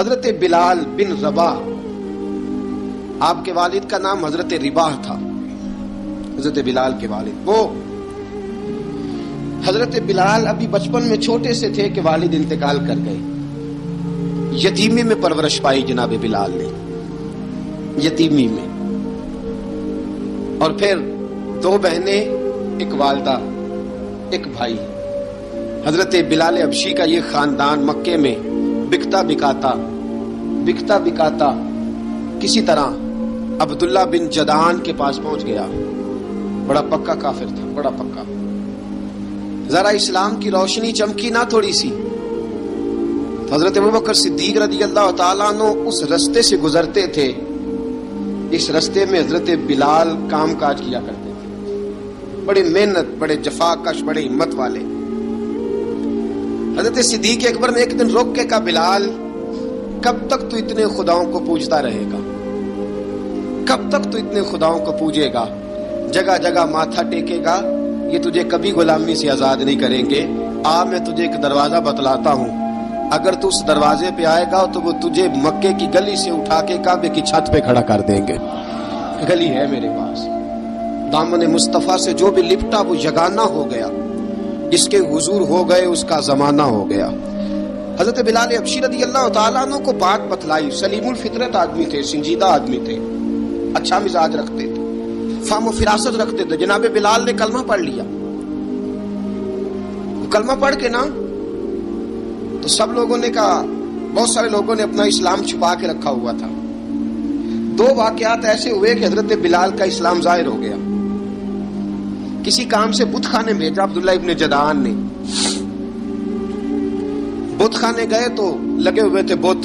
حضرت بلال بن رباح، آپ کے والد کا نام حضرت رباح تھا، حضرت بلال کے والد۔ وہ حضرت بلال ابھی بچپن میں چھوٹے سے تھے کہ والد انتقال کر گئے، یتیمی میں پرورش پائی جناب بلال نے، یتیمی میں، اور پھر 2 بہنیں، ایک والدہ، ایک بھائی۔ حضرت بلال حبشی کا یہ خاندان مکے میں بکتا بکاتا کسی طرح عبداللہ بن جدعان کے پاس پہنچ گیا۔ بڑا پکا کافر تھا، بڑا پکا۔ ذرا اسلام کی روشنی چمکی نہ تھوڑی سی، تو حضرت ابوبکر صدیق رضی اللہ تعالیٰ عنہ اس رستے سے گزرتے تھے۔ اس رستے میں حضرت بلال کام کاج کیا کرتے تھے، بڑی محنت، بڑے جفاکش، بڑے ہمت والے۔ حضرت صدیق اکبر نے ایک دن روک کے کہا، بلال کب تک تو اتنے خداؤں کو پوجتا رہے گا؟ کب تک تو اتنے خداؤں کو پوجے گا، جگہ جگہ ماتھا ٹیکے گا؟ یہ تجھے کبھی غلامی سے آزاد نہیں کریں گے۔ میں تجھے ایک دروازہ بتلاتا ہوں، اگر تو اس دروازے پہ آئے گا تو وہ تجھے مکے کی گلی سے اٹھا کے کعبے کی چھت پہ کھڑا کر دیں گے۔ گلی ہے میرے پاس، دامن مصطفیٰ سے جو بھی لپٹا وہ یگانہ ہو گیا، جس کے حضور ہو گئے اس کا زمانہ ہو گیا۔ حضرت بلال حبشی رضی اللہ تعالیٰ عنہ کو بات بتلائی۔ سلیم الفطرت آدمی تھے، سنجیدہ آدمی تھے، اچھا مزاج رکھتے تھے، فہم و فراست رکھتے تھے۔ جناب بلال نے کلمہ پڑھ لیا۔ کلمہ پڑھ کے نا تو سب لوگوں نے کہا، بہت سارے لوگوں نے اپنا اسلام چھپا کے رکھا ہوا تھا۔ 2 واقعات ایسے ہوئے کہ حضرت بلال کا اسلام ظاہر ہو گیا۔ کسی کام سے بت خانے بھیجا عبداللہ ابن جدعان نے۔ بت خانے گئے تو لگے ہوئے تھے بت،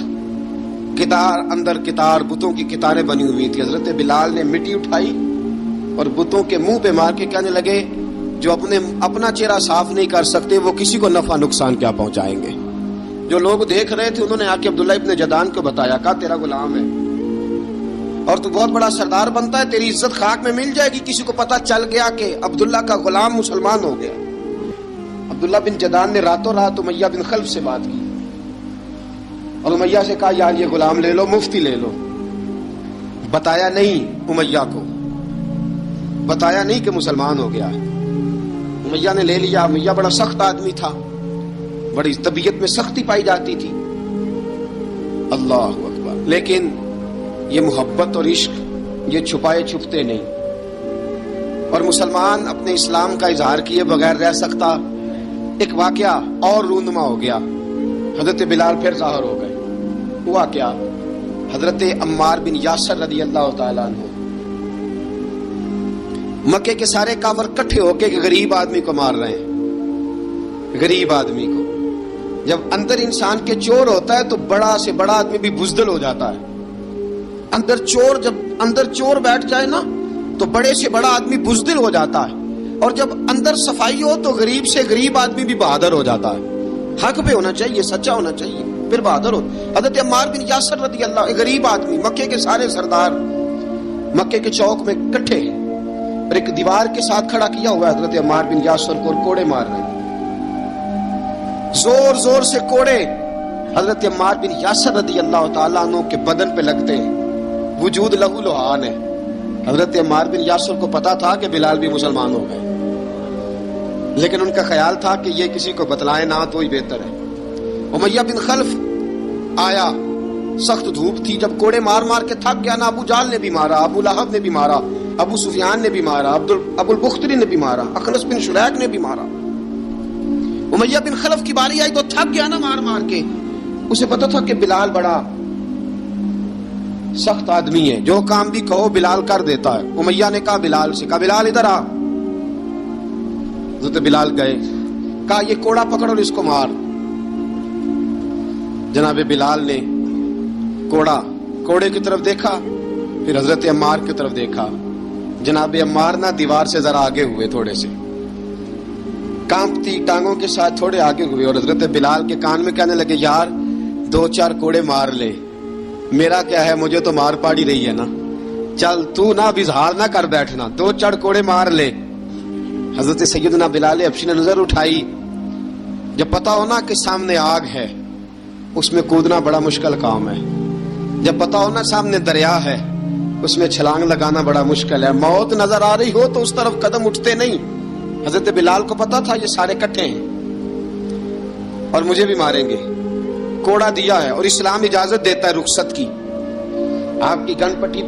کتار اندر کتار، بتوں کی کتاریں بنی ہوئی تھی۔ حضرت بلال نے مٹی اٹھائی اور بتوں کے منہ پہ مار کے کہنے لگے، جو اپنا چہرہ صاف نہیں کر سکتے وہ کسی کو نفع نقصان کیا پہنچائیں گے۔ جو لوگ دیکھ رہے تھے انہوں نے آ کے عبداللہ ابن جدعان کو بتایا، کہا تیرا غلام ہے اور تو بہت بڑا سردار بنتا ہے، تیری عزت خاک میں مل جائے گی کسی کو پتہ چل گیا کہ عبداللہ کا غلام مسلمان ہو گیا۔ عبداللہ بن جدعان نے راتوں رات امیہ بن خلف سے بات کی اور امیہ سے کہا، یار یہ غلام لے لو، مفتی لے لو۔ بتایا نہیں امیہ کو، بتایا نہیں کہ مسلمان ہو گیا۔ امیہ نے لے لیا۔ امیہ بڑا سخت آدمی تھا، بڑی طبیعت میں سختی پائی جاتی تھی، اللہ اکبر۔ لیکن یہ محبت اور عشق یہ چھپائے چھپتے نہیں، اور مسلمان اپنے اسلام کا اظہار کیے بغیر رہ سکتا۔ ایک واقعہ اور رونما ہو گیا، حضرت بلال پھر ظاہر ہو گئے۔ ہوا کیا؟ حضرت عمار بن یاسر رضی اللہ تعالیٰ عنہ، مکے کے سارے کافر کٹھے ہو کے غریب آدمی کو مار رہے ہیں، غریب آدمی کو۔ جب اندر انسان کے چور ہوتا ہے تو بڑا سے بڑا آدمی بھی بزدل ہو جاتا ہے۔ جب اندر چور بیٹھ جائے نا تو بڑے سے بڑا آدمی بزدل ہو جاتا ہے، اور جب اندر صفائی ہو تو غریب سے غریب آدمی بھی بہادر ہو جاتا ہے۔ حق پہ ہونا چاہیے، سچا ہونا چاہیے، پھر بہادر ہو۔ حضرت عمار بن یاسر رضی اللہ، غریب آدمی، مکے کے سارے سردار مکے کے چوک میں کٹھے اور ایک دیوار کے ساتھ کھڑا کیا ہوا ہے حضرت عمار بن یاسر کو، اور کوڑے مار رہے ہیں، زور زور سے کوڑے حضرت عمار بن یاسر رضی اللہ تعالیٰ عنہ کے بدن پہ لگتے ہیں، وجود لہو لہان ہے۔ حضرت عمار بن یاسر کو پتا تھا کہ بلال بھی مسلمان ہو گئے، لیکن ان کا خیال تھا کہ یہ کسی کو بتلائے نہ تو ہی بہتر ہے۔ امیہ بن خلف آیا، سخت دھوپ تھی، جب کوڑے مار مار کے تھک گیا نا، ابو جال نے بھی مارا، ابو لہب نے بھی مارا، ابو سفیان نے بھی مارا، ابو البختری نے بھی مارا، اخنس بن شریک نے بھی مارا۔ امیہ بن خلف کی باری آئی تو تھک گیا نا مار مار کے، اسے پتا تھا کہ بلال بڑا سخت آدمی ہے، جو کام بھی کہو بلال کر دیتا ہے۔ امیہ نے کہا بلال سے، کہا بلال ادھر آ۔ حضرت بلال گئے، کہا یہ کوڑا پکڑ اور اس کو مار۔ جناب بلال نے کوڑے کی طرف دیکھا، پھر حضرت عمار کی طرف دیکھا۔ جناب عمار نہ دیوار سے ذرا آگے ہوئے، تھوڑے سے کانپتی ٹانگوں کے ساتھ تھوڑے آگے ہوئے، اور حضرت بلال کے کان میں کہنے لگے، یار 2-4 کوڑے مار لے، میرا کیا ہے، مجھے تو مار پاڑی رہی ہے نا، چل تو نہ اب اظہار نہ کر بیٹھنا، 2-4 کوڑے مار لے۔ حضرت سیدنا بلال حبشی نے نظر اٹھائی، جب پتا ہونا کہ سامنے آگ ہے، اس میں کودنا بڑا مشکل کام ہے. جب پتا ہو نا سامنے دریا ہے, اس میں چھلانگ لگانا بڑا مشکل ہے. موت نظر آ رہی ہو تو اس طرف قدم اٹھتے نہیں. حضرت بلال کو پتا تھا یہ سارے کٹھے ہیں اور مجھے بھی ماریں گے. کوڑا دیا ہے اور اسلام اجازت دیتا ہے رخصت کی. آپ کی گن پٹی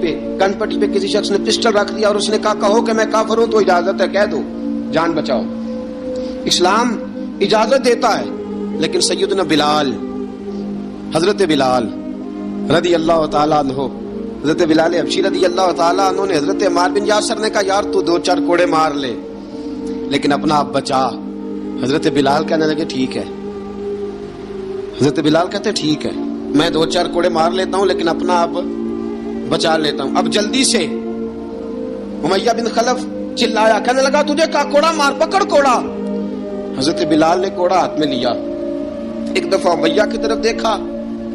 پہ کسی شخص نے پسٹل رکھ دیا اور اس نے کہا کہو کہ میں کافر ہوں تو اجازت ہے, کہہ دو, جان بچاؤ. اسلام اجازت دیتا ہے. لیکن سیدنا بلال, حضرت بلال رضی اللہ تعالیٰ عنہ, حضرت بلال حبشی رضی اللہ تعالیٰ عنہ نے حضرت عمار بن یاسر نے کہا یار تو 2-4 کوڑے مار لے لیکن اپنا آپ بچا. حضرت بلال کہنے لگے ٹھیک ہے. حضرت بلال کہتے ٹھیک ہے, میں 2-4 کوڑے مار لیتا ہوں لیکن اپنا آپ بچا لیتا ہوں. اب جلدی سے امیہ بن خلف چلایا, کہنے لگا تجھے کہا کوڑا مار, پکڑ کوڑا. حضرت بلال نے کوڑا ہاتھ میں لیا, ایک دفعہ امیہ کی طرف دیکھا,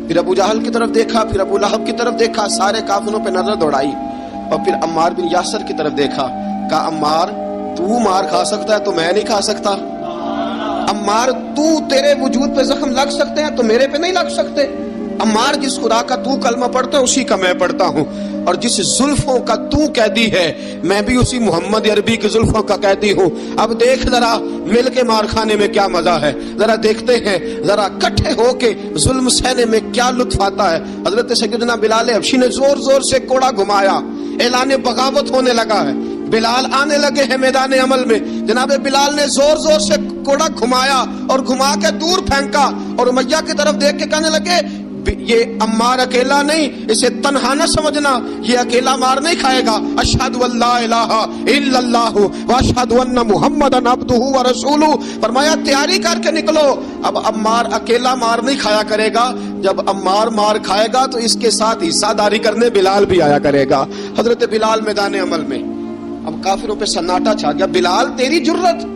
پھر ابو جہل کی طرف دیکھا, پھر ابو لہب کی طرف دیکھا, سارے کافروں پہ نظر دوڑائی اور پھر عمار بن یاسر کی طرف دیکھا. کہا عمار تو مار کھا سکتا ہے تو میں نہیں کھا سکتا. عمار تو تیرے وجود پہ زخم لگ سکتے ہیں تو میرے پہ نہیں لگ سکتے. عمار جس خدا کا تو کلمہ پڑھتا ہے اسی کا میں پڑھتا ہوں, اور جس زلفوں کا تو قیدی ہے میں بھی اسی محمد عربی کی زلفوں کا قیدی ہوں. اب دیکھ ذرا مل کے مار کھانے میں کیا مزہ ہے, ذرا دیکھتے ہیں ذرا اکٹھے ہو کے ظلم سہنے میں کیا لطف آتا ہے. حضرت سیدنا بلال حبشی نے زور زور سے کوڑا گھمایا, اعلان بغاوت ہونے لگا ہے. بلال آنے لگے ہیں میدان عمل میں. جناب بلال نے زور زور سے کوڑا گھمایا اور گھما کے دور پھینکا اور امیہ کی طرف دیکھ کے کہنے لگے یہ عمار اکیلا نہیں, اسے تنہا نہ سمجھنا, یہ اکیلا مار نہیں کھائے گا. اشہد ان لا الہ الا اللہ واشہد ان محمدن عبدہ ورسولہ. فرمایا تیاری کر کے نکلو. اب عمار اکیلا مار نہیں کھایا کرے گا, جب عمار مار کھائے گا تو اس کے ساتھ حصہ داری کرنے بلال بھی آیا کرے گا. حضرت بلال میدان عمل میں. اب کافروں پہ سناٹا چھا گیا. بلال تیری جرت,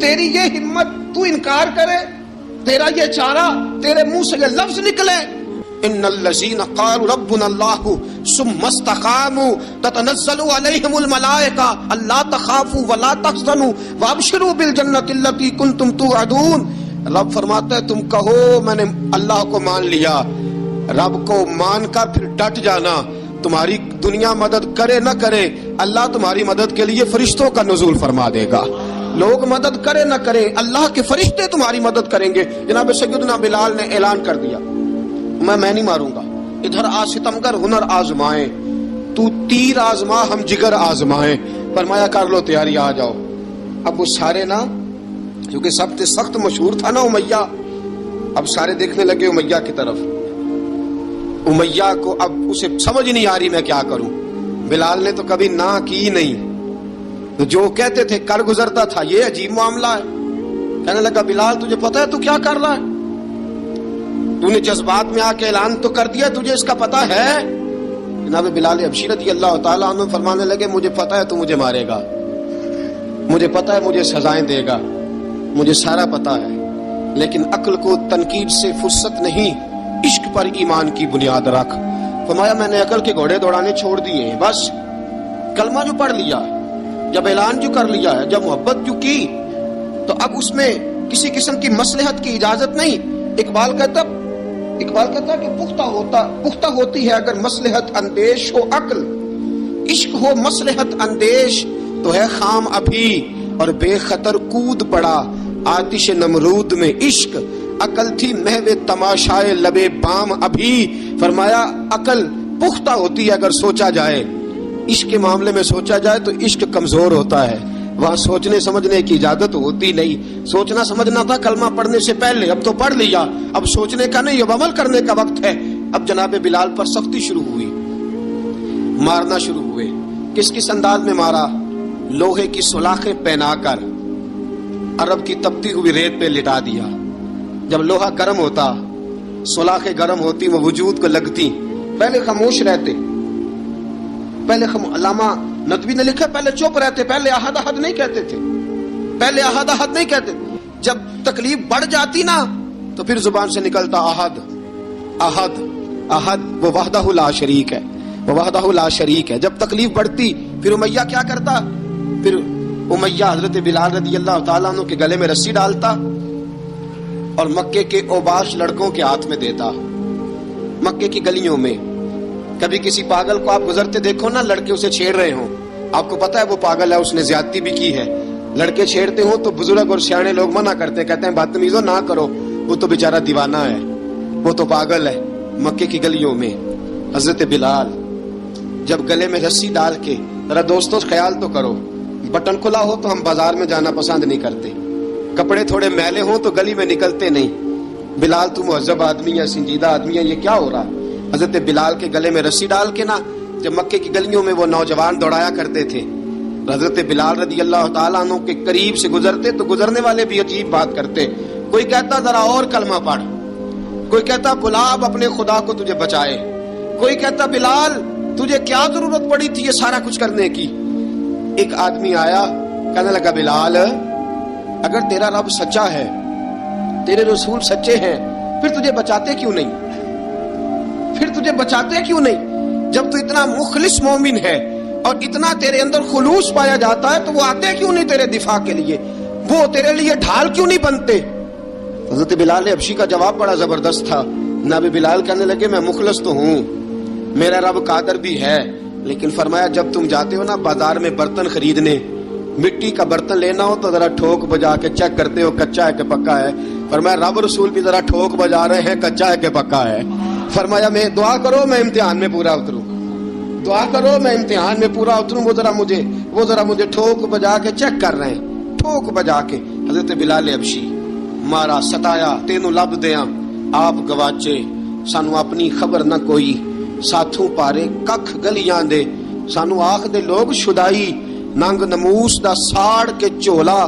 تیری یہ ہمت, تو انکار کرے, تیرا یہ چارہ, تیرے منہ سے یہ لفظ نکلے ان الذین قالوا ربنا اللہ ثم استقاموا تتنزل علیہم الملائکہ الا تخافوا ولا تحزنوا وابشروا بالجنۃ التي کنتم توعدون. رب فرماتا ہے تم کہو میں نے اللہ کو مان لیا, رب کو مان کر پھر ڈٹ جانا. تمہاری دنیا مدد کرے نہ کرے, اللہ تمہاری مدد کے لیے فرشتوں کا نزول فرما دے گا. لوگ مدد کرے نہ کرے, اللہ کے فرشتے تمہاری مدد کریں گے. جناب سیدنا بلال نے اعلان کر دیا میں نہیں ماروں گا. ادھر آ ستمگر ہنر آزمائیں, تو تیر آزما ہم جگر آزمائیں. فرمایا کر لو تیاری, آ جاؤ. اب وہ سارے نا, کیونکہ سب سے سخت مشہور تھا نا امیہ, اب سارے دیکھنے لگے امیہ کی طرف. امیہ کو اب اسے سمجھ نہیں آ رہی میں کیا کروں. بلال نے تو کبھی نہ کی نہیں, جو کہتے تھے کر گزرتا تھا. یہ عجیب معاملہ ہے. کہنے لگا بلال تجھے پتا ہے تو کیا کر رہا ہے, تو نے جذبات میں آ کے اعلان تو کر دیا, تجھے اس کا پتا ہے. جناب بلال حبشی رضی اللہ تعالیٰ عنہ فرمانے لگے مجھے پتا ہے تو مجھے مارے گا, مجھے پتا ہے مجھے سزائیں دے گا, مجھے سارا پتا ہے, لیکن عقل کو تنقید سے فرصت نہیں, عشق پر ایمان کی بنیاد رکھ. فرمایا میں نے عقل کے گھوڑے دوڑانے چھوڑ دیے ہیں, بس کلمہ جو پڑھ لیا, جب اعلان جو کر لیا ہے, جب محبت جو کی تو اب اس میں کسی قسم کی مصلحت کی اجازت نہیں. اقبال کہتا کہ پختہ ہوتی ہے اگر مصلحت اندیش ہو عقل, عشق ہو مصلحت اندیش تو ہے خام ابھی اور بے خطر کود پڑا آتش نمرود میں عشق. عقل تھی محو تماشائے لبے بام ابھی. فرمایا عقل پختہ ہوتی ہے اگر سوچا جائے, عشق کے معاملے میں سوچا جائے تو عشق کمزور ہوتا ہے, وہاں سوچنے سمجھنے کی اجازت ہوتی نہیں. سوچنا سمجھنا تھا کلمہ پڑھنے سے پہلے, اب تو پڑھ لیا, اب سوچنے کا نہیں, اب عمل کرنے کا وقت ہے. اب جناب بلال پر سختی شروع ہوئی, مارنا شروع ہوئے. کس انداز میں مارا, لوہے کی سلاخیں پہنا کر عرب کی تپتی ہوئی ریت پہ لٹا دیا. جب لوہا گرم ہوتا, سلاخیں گرم ہوتی, وہ وجود کو لگتی. پہلے خاموش رہتے, پہلے علامہ ندوی نے لکھا پہلے چپ رہتے, پہلے احد احد نہیں کہتے تھے, پہلے احد احد نہیں کہتے. جب تکلیف بڑھ جاتی نا تو پھر زبان سے نکلتا احد احد احد. وہ وحدہ لا شریک ہے, وہ وحدہ لا شریک ہے. جب تکلیف بڑھتی پھر امیہ کیا کرتا, پھر امیہ حضرت بلال رضی اللہ تعالیٰ عنہ کے گلے میں رسی ڈالتا, اور مکے کے اوباش لڑکوں کے ہاتھ میں دیتا. مکے کی گلیوں میں کبھی کسی پاگل کو آپ گزرتے دیکھو نا, لڑکے اسے چھیڑ رہے ہوں, آپ کو پتا ہے وہ پاگل ہے, اس نے زیادتی بھی کی ہے. لڑکے چھیڑتے ہوں تو بزرگ اور سیانے لوگ منع کرتے, کہتے ہیں بدتمیزوں نہ کرو, وہ تو بیچارہ دیوانہ ہے, وہ تو پاگل ہے. مکے کی گلیوں میں حضرت بلال جب گلے میں رسی ڈال کے, ذرا دوستوں خیال تو کرو, بٹن کھلا ہو تو ہم بازار میں جانا پسند نہیں کرتے, کپڑے تھوڑے میلے ہوں تو گلی میں نکلتے نہیں. بلال تو مہذب آدمی ہے, سنجیدہ آدمی ہے, یہ کیا ہو رہا ہے؟ حضرت بلال کے گلے میں رسی ڈال کے نا, جب مکے کی گلیوں میں وہ نوجوان دوڑایا کرتے تھے, حضرت بلال رضی اللہ تعالیٰ عنہ کے قریب سے گزرتے تو گزرنے والے بھی عجیب بات کرتے. کوئی کہتا ذرا اور کلمہ پڑھ, کوئی کہتا بلا اب اپنے خدا کو تجھے بچائے, کوئی کہتا بلال تجھے کیا ضرورت پڑی تھی یہ سارا کچھ کرنے کی. ایک آدمی آیا, کہنے لگا بلال اگر تیرا رب سچا ہے, تیرے رسول سچے ہیں, پھر تجھے بچاتے کیوں نہیں؟ پھر تجھے بچاتے کیوں نہیں؟ جب تو اتنا مخلص مومن ہے اور اتنا تیرے اندر خلوص پایا جاتا ہے تو وہ آتے کیوں نہیں تیرے دفاع کے لیے, وہ تیرے لیے ڈھال کیوں نہیں بنتے؟ حضرت بلال حبشی کا جواب بڑا زبردست تھا. نبی بلال کہنے لگے میں مخلص تو ہوں, میرا رب قادر بھی ہے, لیکن فرمایا جب تم جاتے ہو نا بازار میں برتن خریدنے, مٹی کا برتن لینا ہو تو ذرا ٹھوک بجا کے چیک کرتے ہو کچا ہے کہ پکا ہے. فرمایا رب رسول بھی ذرا ٹھوک بجا رہے ہیں کچا ہے کہ پکا ہے. فرمایا میں دعا کرو میں امتحان میں پورا اتروں, دعا کرو میں امتحان میں پورا اتروں, وہ ذرا مجھے ٹھوک بجا کے چیک کر رہے ہیں, ٹھوک بجا کے. حضرت بلال حبشی مارا ستایا تینوں لب دیاں آپ گواچے, سانو اپنی خبر نہ کوئی, ساتھوں پارے ککھ گلیاں دے, سانو آخ دے لوگ شدائی, ننگ نموس دا ساڑ کے چولا,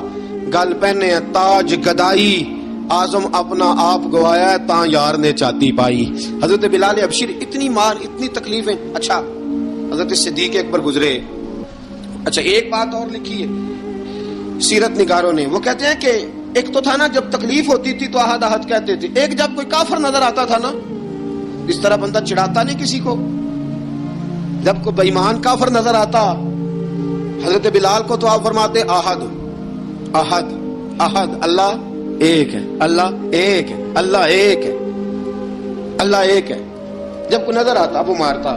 گل پہنے تاج گدائی, آزم اپنا آپ گوایا تاں یار نے چاتی پائی. حضرت بلال حبشی اتنی مار اتنی تکلیفیں. اچھا حضرت صدیق اکبر گزرے. اچھا ایک بات اور لکھی ہے سیرت نگاروں نے, وہ کہتے ہیں کہ ایک تو تھا نا جب تکلیف ہوتی تھی تو احد احد کہتے تھے, ایک جب کوئی کافر نظر آتا تھا نا, اس طرح بندہ چڑھاتا نہیں کسی کو, جب کوئی بے ایمان کافر نظر آتا حضرت بلال کو تو آپ فرماتے احد احد احد, اللہ ایک ہے, اللہ ایک ہے, اللہ ایک ہے, اللہ ایک ہے. جب کوئی نظر آتا وہ مارتا,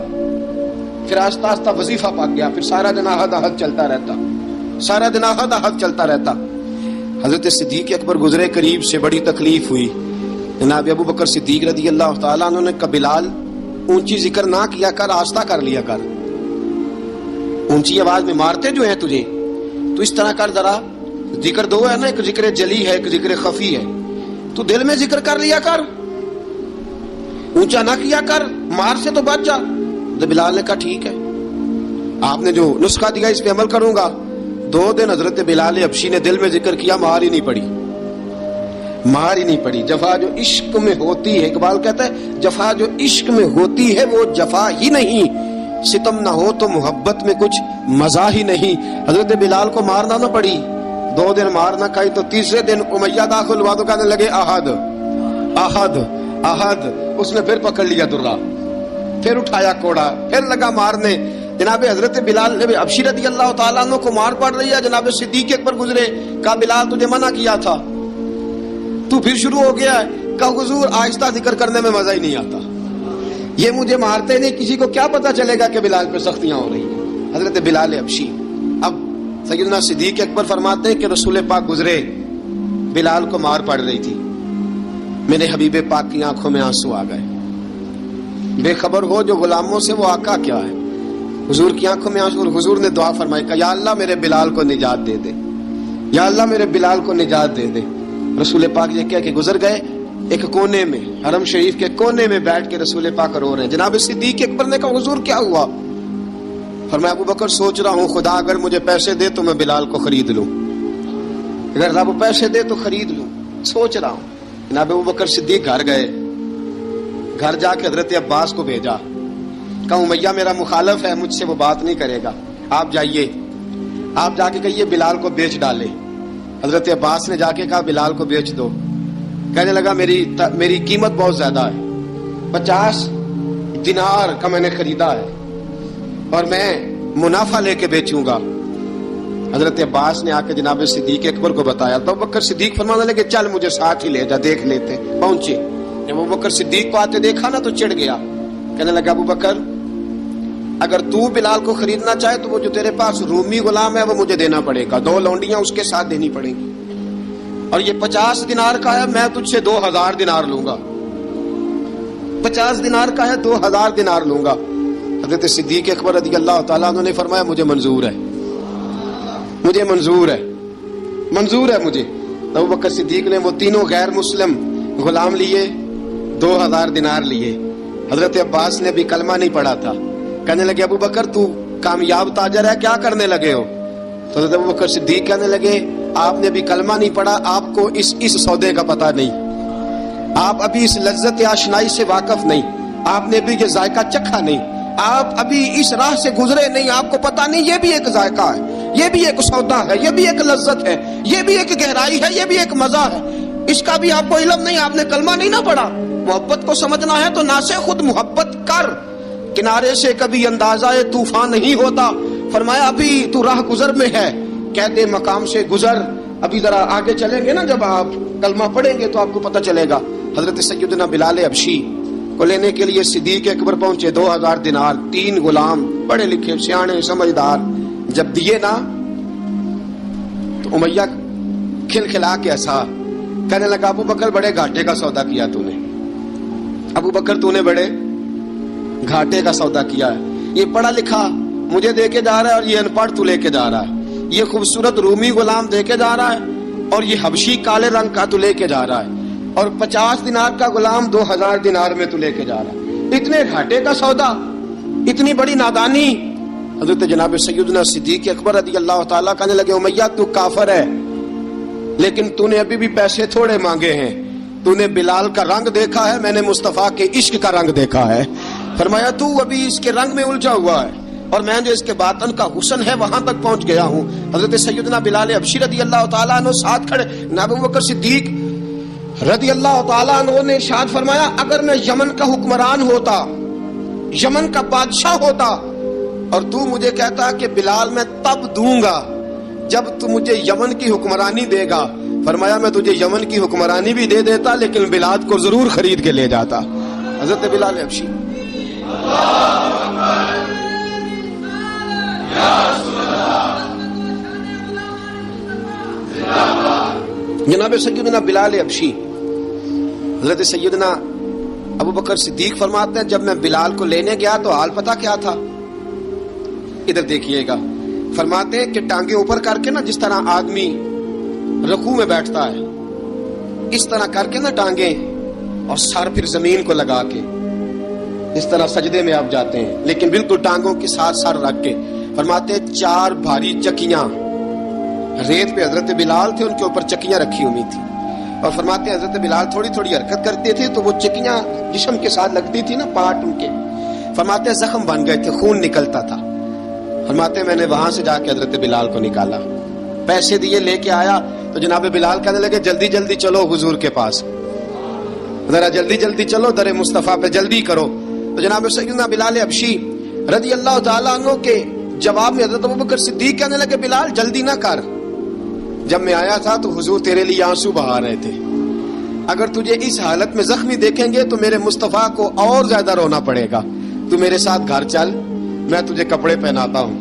پھر آہستہ آہستہ وظیفہ پاک گیا, پھر سارا دن احد احد چلتا رہتا, سارا دن احد احد چلتا رہتا. حضرت صدیق اکبر گزرے قریب سے, بڑی تکلیف ہوئی. جناب ابو بکر صدیق رضی اللہ تعالیٰ عنہ نے کہا بلال اونچی ذکر نہ کیا کر, آہستہ کر لیا کر, اونچی آواز میں مارتے جو ہیں تجھے تو اس طرح کر, ذرا ذکر دو ہے نا, ایک ذکر جلی ہے ایک ذکر خفی ہے, تو دل میں ذکر کر لیا کر, اونچا نہ کیا کر, مار سے تو بچ جا. تو بلال نے کہا ٹھیک ہے, آپ نے جو نسخہ دیا اس پہ عمل کروں گا. 2 دن حضرت بلال حبشی نے دل میں ذکر کیا, مار ہی نہیں پڑی, مار ہی نہیں پڑی. جفا جو عشق میں ہوتی ہے, اقبال کہتا ہے جفا جو عشق میں ہوتی ہے وہ جفا ہی نہیں, ستم نہ ہو تو محبت میں کچھ مزہ ہی نہیں. حضرت بلال کو مارنا نہ پڑی, 2 دن مار نہ کھائی, تو تیسرے دن امیہ داخل ہوا تو کہنے لگے احد احد احد. اس نے پھر پکڑ لیا درہ, پھر اٹھایا کوڑا, پھر لگا مارنے. جناب حضرت بلال حبشی رضی اللہ تعالیٰ عنہ کو مار پڑ رہی ہے, جناب صدیق اکبر گزرے, کہا بلال تجھے منع کیا تھا, تو پھر شروع ہو گیا ہے. کہا حضور آہستہ ذکر کرنے میں مزہ ہی نہیں آتا, یہ مجھے مارتے نہیں, کسی کو کیا پتا چلے گا کہ بلال پہ سختیاں ہو رہی ہیں. حضرت بلال حبشی. اب سیدنا صدیق اکبر فرماتے ہیں کہ رسول پاک گزرے, بلال کو مار پڑ رہی تھی, میرے حبیب پاک کی آنکھوں میں آنسو آ گئے. بے خبر ہو جو غلاموں سے وہ آقا کیا ہے, حضور کی آنکھوں میں آنسو. حضور نے دعا فرمائی, کہا یا اللہ میرے بلال کو نجات دے دے, یا اللہ میرے بلال کو نجات دے دے. رسول پاک یہ کہہ کے گزر گئے. ایک کونے میں, حرم شریف کے کونے میں بیٹھ کے رسول پاک رو رہے ہیں. جناب صدیق اکبر نے کہا حضور کیا ہوا؟ فرمایا ابو بکر سوچ رہا ہوں خدا اگر مجھے پیسے دے تو میں بلال کو خرید لوں, اگر رب پیسے دے تو خرید لوں, سوچ رہا ہوں. جناب ابو بکر صدیق گھر گئے, گھر جا کے حضرت عباس کو بھیجا, کہا امیہ میرا مخالف ہے, مجھ سے وہ بات نہیں کرے گا, آپ جائیے, آپ جا کے کہیے بلال کو بیچ ڈالے. حضرت عباس نے جا کے کہا بلال کو بیچ دو. کہنے لگا میری قیمت بہت زیادہ ہے, 50 دینار کا میں نے خریدا ہے اور میں منافع لے کے بیچوں گا. حضرت عباس نے آ کے جناب صدیق اکبر کو بتایا تو ابو بکر صدیق فرمانے لگے چل مجھے ساتھ ہی لے جا دیکھ لیتے. پہنچے, جب ابو بکر صدیق کو آتے دیکھا نا تو چڑھ گیا, کہنے لگا ابو بکر اگر تو بلال کو خریدنا چاہے تو وہ جو تیرے پاس رومی غلام ہے وہ مجھے دینا پڑے گا, 2 لونڈیاں اس کے ساتھ دینی پڑیں گی, اور یہ 50 دینار کا ہے, میں تجھ سے 2000 دینار لوں گا. 50 دینار کا ہے, 2000 دینار لوں گا. حضرت صدیق اکبر رضی اللہ تعالیٰ عنہ نے فرمایا مجھے منظور ہے, مجھے منظور ہے, منظور ہے مجھے. ابو بکر صدیق نے وہ تینوں غیر مسلم غلام لیے, 2000 دینار لیے. حضرت عباس نے بھی کلمہ نہیں پڑھا تھا, کہنے لگے ابو بکر تو کامیاب تاجر ہے, کیا کرنے لگے ہو؟ تو حضرت ابو بکر صدیق کہنے لگے آپ نے بھی کلمہ نہیں پڑھا, آپ کو اس سودے کا پتہ نہیں, آپ ابھی اس لذت آشنائی سے واقف نہیں, آپ نے بھی یہ ذائقہ چکھا نہیں, آپ ابھی اس راہ سے گزرے نہیں, آپ کو پتہ نہیں یہ بھی ایک ذائقہ ہے, یہ بھی ایک سودا ہے, یہ بھی ایک لذت ہے, یہ بھی ایک گہرائی ہے, یہ بھی ایک مزہ ہے, اس کا بھی آپ کو علم نہیں, آپ نے کلمہ نہیں نہ پڑھا. محبت کو سمجھنا ہے تو نہ سے خود محبت کر, کنارے سے کبھی اندازہ طوفان نہیں ہوتا. فرمایا ابھی تو راہ گزر میں ہے, کہتے مقام سے گزر, ابھی ذرا آگے چلیں گے نا, جب آپ کلمہ پڑھیں گے تو آپ کو پتہ چلے گا. حضرت سیدنا بلال حبشی کو لینے کے لیے صدیق اکبر پہنچے, 2000 دینار, 3 غلام پڑھے لکھے سیانے سمجھدار. جب دیے نا تو امیہ کھلکھلا کے ہنسا, کہنے لگا ابو بکر بڑے گھاٹے کا سودا کیا تو نے, ابو بکر تو نے بڑے گھاٹے کا سودا کیا ہے. یہ پڑھا لکھا مجھے دے کے جا رہا ہے اور یہ ان پڑھ تو لے کے جا رہا ہے, یہ خوبصورت رومی غلام دے کے جا رہا ہے اور یہ حبشی کالے رنگ کا تو لے کے جا رہا ہے, اور 50 دینار کا غلام 2000 دینار میں تو لے کے جا رہا ہے. اتنے گھاٹے کا سودا, اتنی بڑی نادانی. حضرت جناب سیدنا صدیق اکبر رضی اللہ تعالیٰ کہنے لگے امیہ تو کافر ہے, لیکن تو نے ابھی بھی پیسے تھوڑے مانگے ہیں, تو نے بلال کا رنگ دیکھا ہے, میں نے مصطفیٰ کے عشق کا رنگ دیکھا ہے. فرمایا تو ابھی اس کے رنگ میں الجھا ہوا ہے, اور میں جو اس کے باطن کا حسن ہے وہاں تک پہنچ گیا ہوں. حضرت سیدنا بلال حبشی رضی اللہ تعالیٰ عنہ ساتھ کھڑے, ابو بکر صدیق رضی اللہ تعالیٰ عنہ نے ارشاد فرمایا اگر میں یمن کا حکمران ہوتا, یمن کا بادشاہ ہوتا, اور تو مجھے کہتا کہ بلال میں تب دوں گا جب تو مجھے یمن کی حکمرانی دے گا, فرمایا میں تجھے یمن کی حکمرانی بھی دے دیتا لیکن بلال کو ضرور خرید کے لے جاتا. حضرت بلال حبشی جناب سیدنا بلال حبشی. حضرت سیدنا ابو بکر صدیق فرماتے ہیں جب میں بلال کو لینے گیا تو حال پتہ کیا تھا, ادھر دیکھیے گا. فرماتے ہیں کہ ٹانگیں اوپر کر کے نا, جس طرح آدمی رکوع میں بیٹھتا ہے اس طرح کر کے نا ٹانگیں, اور سر پھر زمین کو لگا کے اس طرح سجدے میں آپ جاتے ہیں, لیکن بالکل ٹانگوں کے ساتھ سر رکھ کے. فرماتے ہیں 4 بھاری چکیاں ریت پہ حضرت بلال تھے, ان کے اوپر چکیاں رکھی ہوئی تھی, اور فرماتے ہیں حضرت بلال تھوڑی تھوڑی حرکت کرتے تھے تو وہ چکیاں جسم کے ساتھ لگتی تھی نا, پارٹ ان کے. فرماتے ہیں زخم بن گئے تھے, خون نکلتا تھا. فرماتے ہیں میں نے وہاں سے جا کے حضرت بلال کو نکالا, پیسے دیے, لے کے آیا تو جناب بلال کہنے لگے جلدی جلدی چلو حضور کے پاس, ذرا جلدی جلدی چلو, در مصطفیٰ پہ جلدی کرو. تو جناب سیدنا بلال حبشی رضی اللہ تعالیٰ عنہ کے جواب میں حضرت ابوبکر صدیق کہنے لگے بلال جلدی نہ کر, جب میں آیا تھا تو حضور تیرے لیے آنسو بہا رہے تھے, اگر تجھے اس حالت میں زخمی دیکھیں گے تو میرے مصطفیٰ کو اور زیادہ رونا پڑے گا, تو میرے ساتھ گھر چل, میں تجھے کپڑے پہناتا ہوں,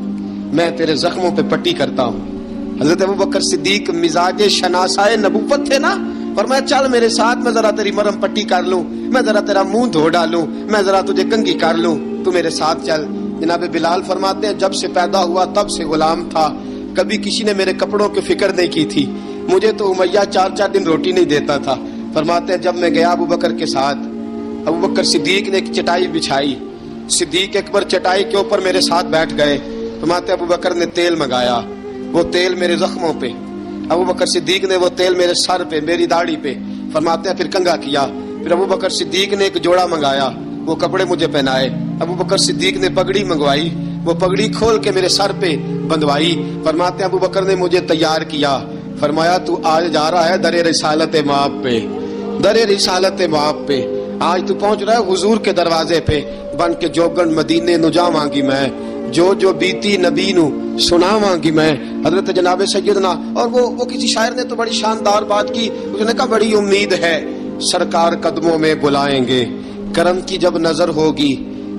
میں تیرے زخموں پہ پٹی کرتا ہوں. حضرت ابوبکر صدیق مزاج شناسائے نبوت تھے نا, فرمایا چل میرے ساتھ, میں ذرا تیری مرہم پٹی کر لوں, میں ذرا تیرا منہ دھو ڈالوں, میں ذرا تجھے کنگھی کر لوں, تو میرے ساتھ چل. جناب بلال فرماتے ہیں جب سے پیدا ہوا تب سے غلام تھا, کبھی کسی نے میرے کپڑوں کی فکر نہیں کی تھی, مجھے تو امیہ 4 دن روٹی نہیں دیتا تھا. فرماتے ہیں جب میں گیا ابوبکر کے ساتھ, ابوبکر صدیق نے ایک چٹائی بچھائی, صدیق اکبر چٹائی کے اوپر میرے ساتھ بیٹھ گئے. فرماتے ابوبکر نے تیل منگایا, وہ تیل میرے زخموں پہ, ابوبکر صدیق نے وہ تیل میرے سر پہ, میری داڑھی پہ. فرماتے ہیں پھر کنگھا کیا, پھر ابوبکر صدیق نے ایک جوڑا منگایا, وہ کپڑے مجھے پہنائے. ابوبکر صدیق نے پگڑی منگوائی, وہ پگڑی کھول کے میرے سر پہ بندھوائی. فرماتے ہیں ابوبکر نے مجھے تیار کیا, فرمایا تو آج جا رہا ہے در رسالت مآب پہ, در رسالت مآب پہ, آج تو پہنچ رہا ہے حضور کے دروازے پہ, بن کے جوگن مدینے نجا مانگی میں, جو جو بیتی نبی نو سناواں گی میں. حضرت جناب سیدنا, اور وہ کسی شاعر نے تو بڑی شاندار بات کی, اس نے کہا بڑی امید ہے سرکار قدموں میں بلائیں گے, کرم کی جب نظر ہوگی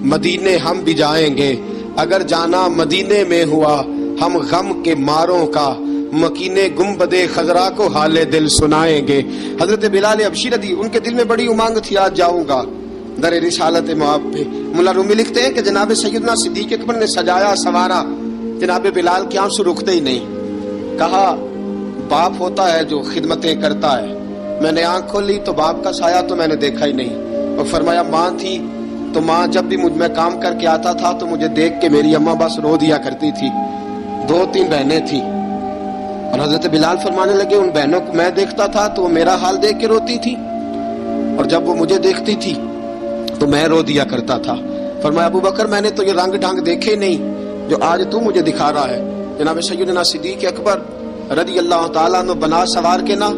مدینے ہم بھی جائیں گے, اگر جانا مدینے میں ہوا ہم غم کے ماروں کا, مکینے گنبد خضرا کو حال دل سنائیں گے. حضرت بلال حبشی رضی, ان کے دل میں بڑی امنگ تھی آج جاؤں گا در رسالت معاب پہ. ملا رومی لکھتے ہیں کہ جناب سیدنا صدیق اکبر نے سجایا سوارا, جناب بلال کے آنسو رکتے ہی نہیں. کہا باپ ہوتا ہے جو خدمتیں کرتا ہے, میں نے آنکھ کھولی تو باپ کا سایہ تو میں نے دیکھا ہی نہیں. اور فرمایا ماں تھی تو ماں جب بھی میں کام کر کے آتا تھا تو مجھے دیکھ کے میری اماں بس رو دیا کرتی تھی. 2-3 بہنیں تھیں, اور حضرت بلال فرمانے لگے ان بہنوں کو میں دیکھتا تھا تو وہ میرا حال دیکھ کے روتی تھی, اور جب وہ مجھے دیکھتی تھی تو میں رو دیا کرتا تھا. فرمایا ابو بکر میں نے تو یہ رنگ ڈھنگ دیکھے نہیں جو آج تو مجھے دکھا رہا ہے. جناب سیدنا صدیق اکبر رضی اللہ تعالیٰ عنہ بنا سوار کے نا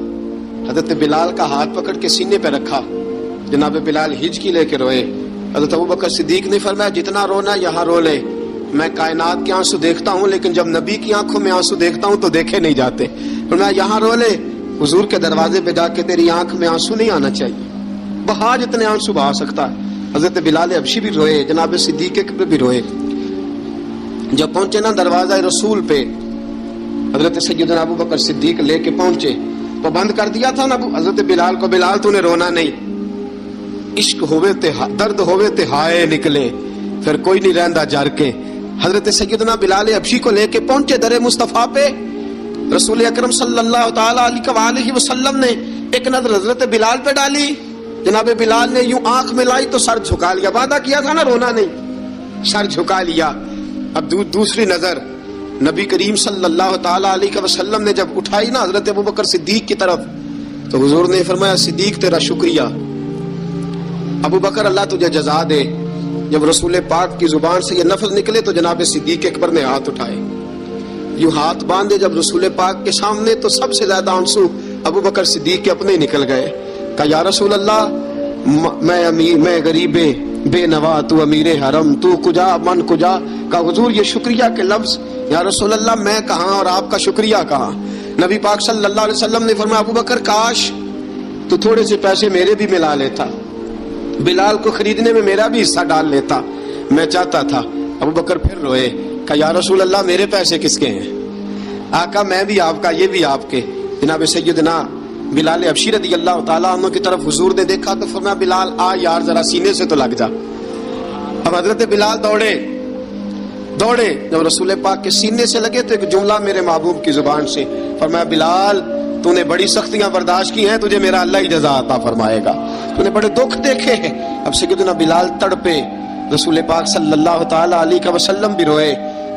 حضرت بلال کا ہاتھ پکڑ کے سینے پہ رکھا. جناب بلال ہچکی لے کے روئے. حضرت ابو بکر صدیق نے فرمایا جتنا رونا یہاں رو لے, میں کائنات کے آنسو دیکھتا ہوں لیکن جب نبی کی آنکھوں میں آنسو دیکھتا ہوں تو دیکھے نہیں جاتے. فرمایا یہاں رو لے, حضور کے دروازے پہ جا کے تیری آنکھ میں آنسو نہیں آنا چاہیے, بہا جتنے آنسو بہا سکتا ہے. حضرت بلال حبشی بھی روئے, جناب صدیق اکبر بھی روئے. جب پہنچے نا دروازہ رسول پہ, حضرت سیدنا ابو بکر صدیق لے کے پہنچے تو بند کر دیا تھا نا حضرت بلال کو, بلال تو نے رونا نہیں, عشق ہوئے تے درد ہوئے تے ہائے نکلے, پھر کوئی نہیں رہندا جر کے. حضرت سیدنا بلال حبشی کو لے کے پہنچے در مصطفیٰ پہ. رسول اکرم صلی اللہ تعالیٰ علیہ وسلم نے ایک نظر حضرت بلال پہ ڈالی. جناب بلال نے یوں آنکھ ملائی تو سر جھکا لیا, وعدہ کیا تھا نا رونا نہیں, سر جھکا لیا. اب دوسری نظر نبی کریم صلی اللہ تعالیٰ علیہ وسلم نے جب اٹھائی نا حضرت ابو بکر صدیق کی طرف, تو حضور نے فرمایا صدیق تیرا شکریہ, ابو بکر اللہ تجھے جزا دے. جب رسول پاک کی زبان سے یہ لفظ نکلے تو جناب صدیق اکبر نے ہاتھ اٹھائے, یوں ہاتھ باندھے جب رسول پاک کے سامنے, تو سب سے زیادہ آنسو ابو بکر صدیق کے اپنے نکل گئے. کہا یا رسول اللہ میں غریب بے نوا, تو امیر حرم, تو کجا من کجا. کہا حضور یہ شکریہ کے لفظ, یا رسول اللہ میں کہاں اور آپ کا شکریہ کہاں. نبی پاک صلی اللہ علیہ وسلم نے فرمایا ابو بکر کاش تو تھوڑے سے پیسے میرے بھی ملا لیتا, بلال کو خریدنے میں میرا بھی حصہ ڈال لیتا, میں چاہتا تھا. ابو بکر پھر روئے. کہا یا رسول اللہ میرے پیسے کس کے ہیں؟ آقا میں بھی آپ کا, یہ بھی آپ کے. جناب سیدنا بلال حبشی رضی اللہ تعالیٰ عنہ کی طرف حضور نے دیکھا تو فرمایا بلال آ یار ذرا سینے سے تو لگ جا. اب حضرت بلال دوڑے. جب رسول پاک کے سینے سے لگے تو ایک جملہ میرے محبوب کی زبان سے, فرمایا بلال تو نے بڑی سختیاں برداشت کی ہیں, تجھے میرا اللہ ہی جزا عطا فرمائے گا, تو نے بڑے دکھ دیکھے ہیں. اب سیدنا بلال تڑپے, رسول پاک صلی اللہ تعالیٰ علیہ وسلم بھی روئے.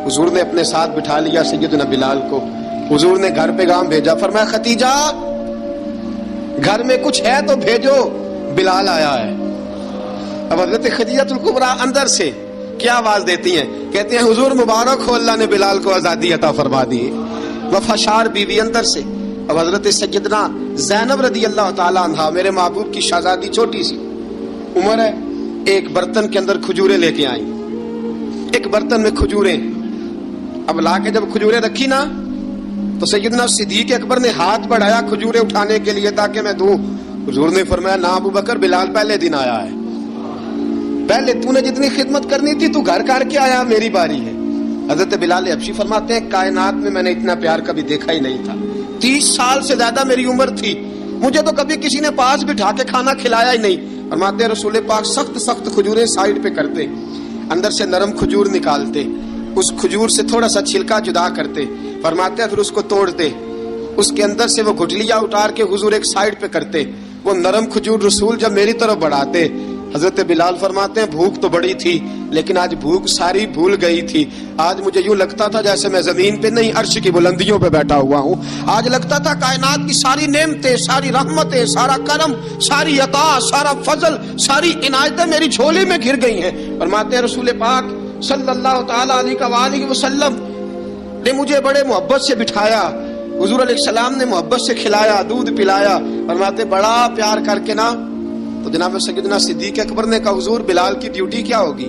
حضور نے اپنے ساتھ بٹھا لیا سیدنا بلال کو. حضور نے گھر پیغام بھیجا, فرمایا ختیجہ گھر میں کچھ ہے تو بھیجو, بلال آیا ہے. اب حضرت خدیجہ الکبریٰ اندر سے کیا آواز دیتی ہیں, کہتے ہیں حضور مبارک ہو, اللہ نے بلال کو آزادی عطا فرما دی. وفاشار بیوی اندر سے. اب حضرت سیدنا زینب رضی اللہ تعالیٰ عنہا, میرے محبوب کی شہزادی, چھوٹی سی عمر ہے, ایک برتن کے اندر کھجوریں لے کے آئیں, ایک برتن میں کھجوریں. اب لا کے جب کھجوریں رکھی نا تو سیدنا صدیق اکبر نے ہاتھ بڑھایا کھجوریں اٹھانے کے لیے تاکہ میں دوں. حضور نے فرمایا نہ ابو بکر, بلال پہلے دن آیا ہے, پہلے تو نے جتنی خدمت کرنی تھی تو گھر کر کے آیا, میری باری ہے. حضرت بلال حبشی فرماتے ہیں کائنات میں نے اتنا پیار کبھی دیکھا ہی نہیں تھا. 30 سال سے زیادہ میری عمر تھی, مجھے تو کبھی کسی نے پاس بٹھا کے کھانا کھلایا ہی نہیں. فرماتے ہیں رسول پاک سخت کھجوریں سائیڈ پہ کرتے, اندر سے نرم کھجور نکالتے, اس کھجور سے تھوڑا سا چھلکا جدا کرتے. فرماتے ہیں پھر اس کو توڑتے, اس کے اندر سے وہ گٹلیاں اتار کے حضور ایک سائیڈ پہ کرتے. وہ نرم کھجور رسول جب میری طرف بڑھاتے, حضرت بلال فرماتے ہیں بھوک تو بڑی تھی لیکن آج بھوک ساری بھول گئی تھی. آج مجھے یوں لگتا تھا جیسے میں زمین پہ نہیں عرش کی بلندیوں پہ بیٹھا ہوا ہوں. آج لگتا تھا کائنات کی ساری نعمتیں, ساری رحمتیں, سارا کرم, ساری عطا, سارا فضل, ساری عنایتیں میری جھولی میں گر گئی ہیں. فرماتے ہیں رسول پاک صلی اللہ تعالیٰ علیہ وسلم نے مجھے بڑے محبت سے بٹھایا, حضور علیہ السلام نے محبت سے کھلایا, دودھ پلایا. فرماتے بڑا پیار کر کے نا, تو جناب سیدنا صدیق اکبر نے کہا حضور بلال کی ڈیوٹی کیا ہوگی؟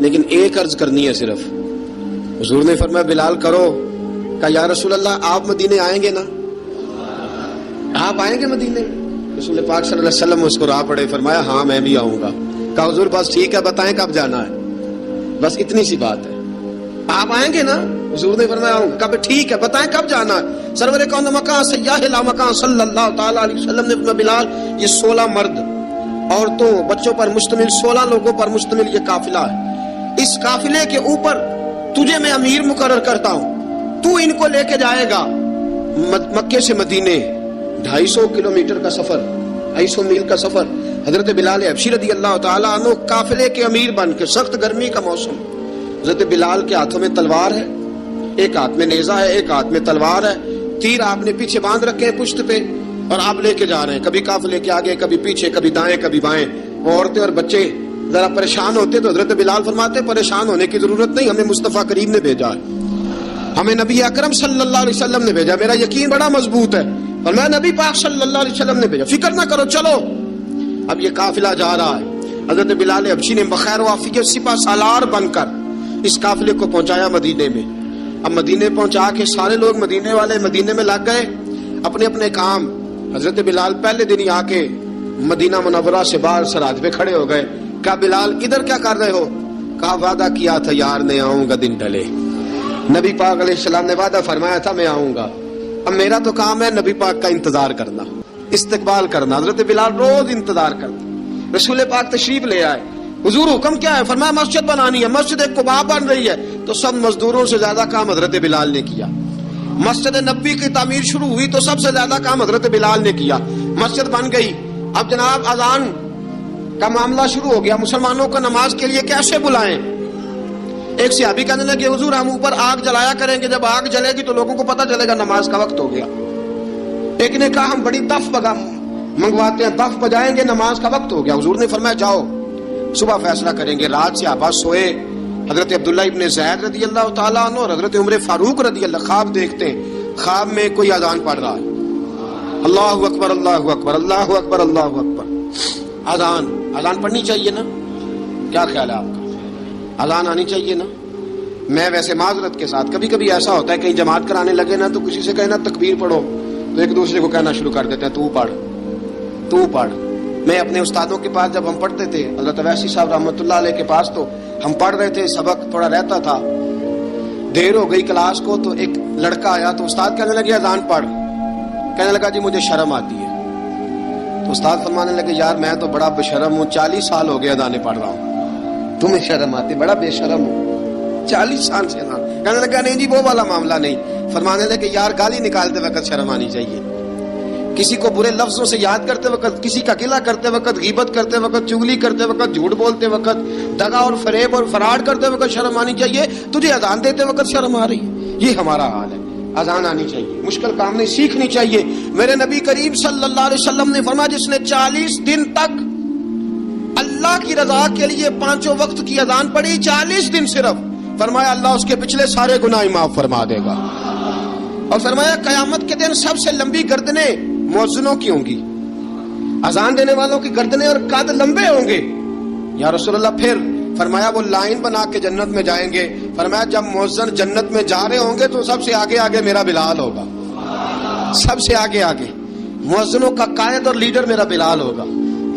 لیکن ایک عرض کرنی ہے صرف. حضور نے فرمایا بلال کرو. کہا یا رسول اللہ آپ مدینے آئیں گے نا؟ آپ آئیں گے مدینے؟ رسول پاک صلی اللہ علیہ وسلم مسکرا پڑے, فرمایا ہاں میں بھی آؤں گا. کہا حضور بس ٹھیک ہے, بتائیں کب جانا ہے, بس اتنی سی بات ہے. آپ آئیں گے نا؟ حضور نے فرمایا آؤں گا. کہا ٹھیک ہے, بتائیں کب جانا ہے. سرور کون مکان سیاح لا مکان صلی اللہ تعالی علیہ وسلم نے فرمایا بلال یہ 16 مرد عورتوں بچوں پر مشتمل 16 لوگوں پر مشتمل یہ قافلہ ہے. اس قافلے کے اوپر تجھے میں امیر مقرر کرتا ہوں, تو ان کو لے کے جائے گا مکے سے مدینے 250 کلومیٹر کا سفر, 250 میل کا سفر. حضرت بلال حبشی رضی اللہ تعالیٰ عنہ قافلے کے امیر بن کے, سخت گرمی کا موسم, حضرت بلال کے ہاتھوں میں تلوار ہے, ایک ہاتھ میں نیزہ ہے, ایک ہاتھ میں تلوار ہے, تیر آپ نے پیچھے باندھ رکھے ہیں پشت پہ, اور آپ لے کے جا رہے ہیں کبھی قافلے کے آگے, کبھی پیچھے, کبھی دائیں کبھی بائیں. وہ عورتیں اور بچے ذرا پریشان ہوتے تو حضرت بلال فرماتے پریشان ہونے کی ضرورت نہیں, ہمیں مصطفیٰ کریم نے بھیجا ہے, ہمیں نبی اکرم صلی اللہ علیہ وسلم نے بھیجا, میرا یقین بڑا مضبوط ہے, اور میں نبی پاک صلی اللہ علیہ وسلم نے بھیجا, فکر نہ کرو چلو. اب یہ قافلہ جا رہا ہے. حضرت بلال حبشی نے بخیر و عافیت سپہ سالار بن کر اس قافلے کو پہنچایا مدینے میں. اب مدینے پہنچا کے سارے لوگ مدینے والے مدینے میں لگ گئے اپنے اپنے کام. حضرت بلال پہلے دن ہی آ کے مدینہ منورہ سے باہر سراج پہ کھڑے ہو گئے. کہا بلال ادھر کیا کر رہے ہو؟ کہا وعدہ کیا تھا یار نے آؤں گا دن ڈھلے. نبی پاک علیہ السلام نے وعدہ فرمایا تھا میں آؤں گا, اب میرا تو کام ہے نبی پاک کا انتظار کرنا, استقبال کرنا. حضرت بلال روز انتظار کرتا. رسول پاک تشریف لے آئے, حضور حکم کیا ہے؟ فرمایا مسجد بنانی ہے, مسجد قباء بن رہی ہے. تو سب مزدوروں سے زیادہ کام حضرت بلال نے کیا. مسجد نبوی کی تعمیر شروع ہوئی تو سب سے زیادہ کام حضرت بلال نے کیا. مسجد بن گئی. اب جناب اذان کا معاملہ شروع ہو گیا, مسلمانوں کو نماز کے لیے کیسے بلائیں؟ ایک صحابی کہنے لگے حضور ہم اوپر آگ جلایا کریں گے, جب آگ جلے گی تو لوگوں کو پتہ چلے گا نماز کا وقت ہو گیا. ایک نے کہا ہم بڑی دف منگواتے ہیں, دف بجائیں گے, نماز کا وقت ہو گیا. حضور نے فرمایا جاؤ صبح فیصلہ کریں گے. رات سے آباد سوئے. حضرت عبداللہ ابن زید رضی اللہ تعالیٰ عنہ اور حضرت عمر فاروق رضی اللہ خواب دیکھتے ہیں, خواب میں کوئی اذان پڑھ رہا ہے, اللہ اکبر اللہ اکبر اللہ اکبر اللہ اکبر. اذان پڑھنی چاہیے نا؟ کیا خیال ہے آپ کا؟ اذان آنی چاہیے نا؟ میں ویسے معذرت کے ساتھ کبھی کبھی ایسا ہوتا ہے کہیں جماعت کرانے لگے نا تو کسی سے کہنا تکبیر پڑھو تو ایک دوسرے کو کہنا شروع کر دیتے ہیں تو پڑھ. میں اپنے استادوں کے پاس جب ہم پڑھتے تھے, حضرت اویسی صاحب رحمۃ اللہ علیہ کے پاس, تو ہم پڑھ رہے تھے, سبق تھوڑا رہتا تھا, دیر ہو گئی کلاس کو, تو ایک لڑکا آیا تو استاد کہنے لگے اذان پڑھ. کہنے لگا جی مجھے شرم آتی ہے. تو استاد فرمانے لگے یار میں تو بڑا بے شرم ہوں, 40 سال ہو گئے اذانیں پڑھ رہا ہوں, تمہیں شرم آتی؟ بڑا بے شرم ہوں, 40 سال سے اذان. کہنے لگا نہیں جی وہ والا معاملہ نہیں. فرمانے لگے یار گالی نکالتے وقت شرم آنی چاہیے, کسی کو برے لفظوں سے یاد کرتے وقت, کسی کا گلہ کرتے وقت, غیبت کرتے وقت, چگلی کرتے وقت, جھوٹ بولتے وقت, دغا اور فریب اور فراڈ کرتے وقت شرم آنی چاہیے. تجھے اذان دیتے وقت شرم آ رہی ہے, یہ ہمارا حال ہے. اذان آنی چاہیے, مشکل کام نہیں, سیکھنی چاہیے. میرے نبی کریم صلی اللہ علیہ وسلم نے فرمایا جس نے 40 دن تک اللہ کی رضا کے لیے 5 وقت کی اذان پڑھی, 40 دن صرف, فرمایا اللہ اس کے پچھلے سارے گناہ معاف فرما دے گا. اور فرمایا قیامت کے دن سب سے لمبی گردنیں مؤذنوں کی ہوں گی, اذان دینے والوں کی گردنیں اور قد لمبے ہوں گے. یا رسول اللہ پھر فرمایا وہ لائن بنا کے جنت میں جائیں گے. فرمایا جب مؤذن جنت میں جا رہے ہوں گے تو سب سے آگے آگے میرا بلال ہوگا, سب سے آگے آگے مؤذنوں کا قائد اور لیڈر میرا بلال ہوگا,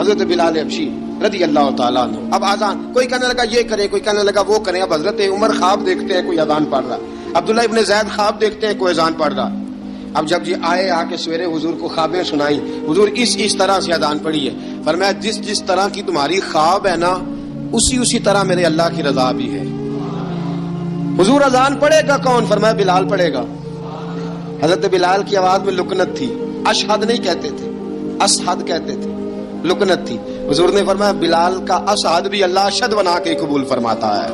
حضرت بلال حبشی رضی اللہ تعالیٰ عنہ. اب اذان کوئی کہنے لگا یہ کریں, کوئی کہنے لگا وہ کریں. اب حضرت عمر خواب دیکھتے ہیں کوئی اذان پڑھ رہا, عبداللہ ابن زید خواب دیکھتے ہیں کوئی اذان پڑھ رہا. اب جب جی آئے آ کے سویرے حضور کو خوابیں سنائی, حضور اس طرح سے اذان پڑھی ہے. فرمایا جس طرح کی تمہاری خواب ہے نا اسی طرح میرے اللہ کی رضا بھی ہے. حضور اذان پڑھے گا کون؟ فرمایا بلال پڑھے گا. حضرت بلال کی آواز میں لکنت تھی, اشہد نہیں کہتے تھے, اسحد کہتے تھے, لکنت تھی. حضور نے فرمایا بلال کا اسحد بھی اللہ اشہد بنا کے قبول فرماتا ہے.